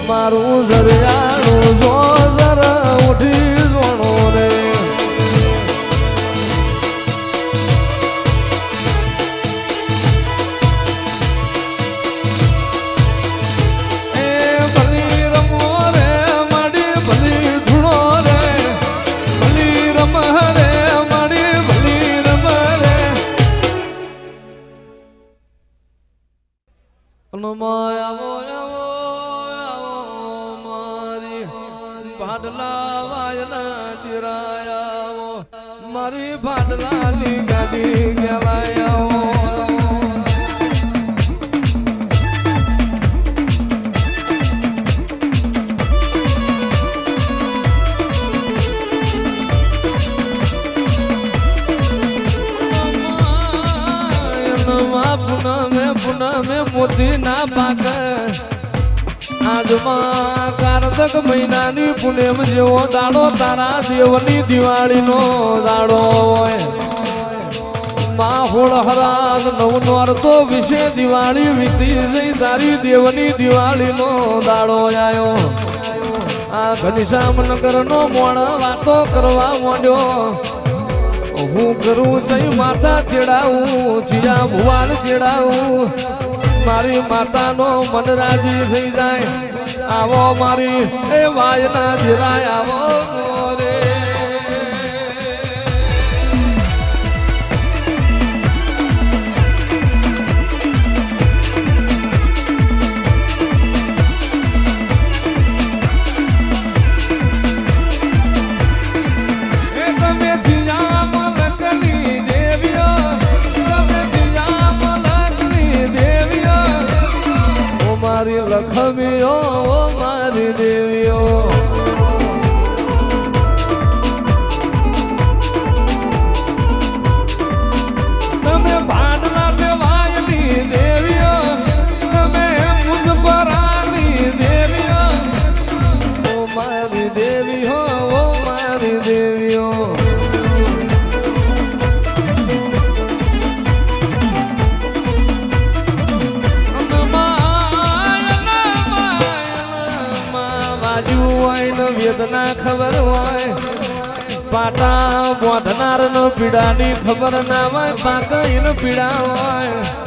મારું જરિયાળું જો જરા ઉઠી જોણો રે એ ભલી રમો રે માડી ભલી ધૂણો રે ભલી રમ રે માડી ભલી રમ રે આવો ભાડલા વાયલા દિરાયા મારી ભાડલાની ગાડી ગેલાયા પુનમે મોતી ના પાક આજમાં કારતક મહિનાની પુનેમ જેવો દાડો તારા દેવની દિવાળીનો દાડો હોય માહોળ હરાજ નવનોર તો વિશે દિવાળી વીતી જઈ તારી દેવની દિવાળીનો દાડો આવ્યો આ ઘનશ્યામનગરનો મોણ વાતો કરવા માંડ્યો હું કરું જઈ માતા ચેડાવું જીયા ભુવાન ચેડાવું મારી માતાનો મન રાજી થઈ જાય આવો મારી એ વાયના જીરાય આવો રે લખમીઓ મારી દેવીઓ તમે ભાડલા દેવાયની દેવીઓ તમે મુજપરાની દેવીઓ ઓ મારી દેવીઓ ઓ મારી દેવીઓ વેદના ખબર હોય પાટા બોધનાર નો પીડાની ખબર ના હોય પાકઈ નો પીડા હોય